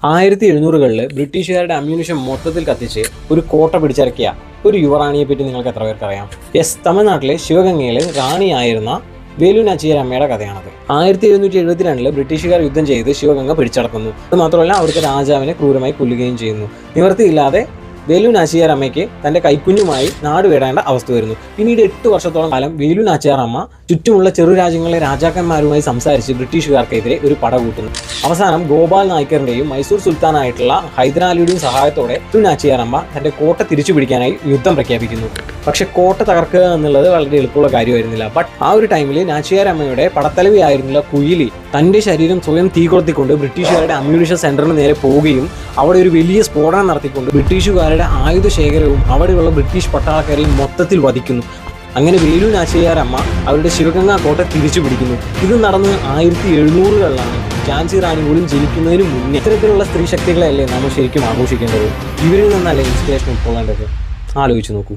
1700-കളിൽ ബ്രിട്ടീഷുകാരുടെ അമ്യൂണിഷൻ മൊത്തത്തിൽ കത്തിച്ച് ഒരു കോട്ട പിടിച്ചിറക്കിയ ഒരു യുവറാണിയെ പറ്റി നിങ്ങൾക്ക് എത്ര പേർക്കറിയാം? തമിഴ്നാട്ടിലെ ശിവഗംഗയിലെ റാണിയായിരുന്ന വേലു നാച്ചിയാരമ്മയുടെ കഥയാണത്. 1772 ബ്രിട്ടീഷുകാർ യുദ്ധം ചെയ്ത് ശിവഗംഗ പിടിച്ചടക്കുന്നു. അത് മാത്രമല്ല, അവിടുത്തെ രാജാവിനെ ക്രൂരമായി കൊല്ലുകയും ചെയ്യുന്നു. നിവൃത്തിയില്ലാതെ വേലു നാച്ചിയാരമ്മയ്ക്ക് തൻ്റെ കൈക്കുഞ്ഞുമായി നാട് വിടേണ്ട അവസ്ഥ വരുന്നു. പിന്നീട് 8 വർഷത്തോളം കാലം വേലു നാച്ചിയാരമ്മ ചുറ്റുമുള്ള ചെറു രാജ്യങ്ങളിലെ രാജാക്കന്മാരുമായി സംസാരിച്ച് ബ്രിട്ടീഷുകാർക്കെതിരെ ഒരു പട കൂട്ടുന്നു. അവസാനം ഗോപാൽ നായ്ക്കറിൻ്റെയും മൈസൂർ സുൽത്താനായിട്ടുള്ള ഹൈദരാലിയുടെയും സഹായത്തോടെ വേലു നാച്ചിയാരമ്മ തൻ്റെ കോട്ട തിരിച്ചു പിടിക്കാനായി യുദ്ധം പ്രഖ്യാപിക്കുന്നു. പക്ഷെ കോട്ട തകർക്കുക എന്നുള്ളത് വളരെ എളുപ്പമുള്ള കാര്യമായിരുന്നില്ല. ബട്ട് ആ ഒരു ടൈമിൽ നാച്ചിയാരമ്മയുടെ പടത്തലവിയായിരുന്നില്ല കുയിലി തൻ്റെ ശരീരം സ്വയം തീ കൊളുത്തിക്കൊണ്ട് ബ്രിട്ടീഷുകാരുടെ അമ്യൂണിഷൻ സെന്ററിന് നേരെ പോവുകയും അവിടെ ഒരു വലിയ സ്ഫോടനം നടത്തിക്കൊണ്ട് ബ്രിട്ടീഷുകാരുടെ ആയുധശേഖരവും അവിടെയുള്ള ബ്രിട്ടീഷ് പട്ടാളക്കാരെയും മൊത്തത്തിൽ വധിക്കുന്നു. അങ്ങനെ വേലു നാച്ചിയാരമ്മ അവരുടെ ശിവഗംഗ കോട്ട തിരിച്ചു പിടിക്കുന്നു. ഇത് നടന്ന് 1700-കളിലാണ്. ഝാൻസി റാണി പോലും ജനിക്കുന്നതിന് മുന്നേ. ഇത്തരത്തിലുള്ള സ്ത്രീ ശക്തികളെയല്ലേ നമ്മൾ ശരിക്കും ആഘോഷിക്കേണ്ടത്? ഇവരിൽ നിന്നല്ലേ ഇൻസ്പിറേഷൻ ഉൾക്കൊള്ളേണ്ടത്? ആലോചിച്ച് നോക്കൂ.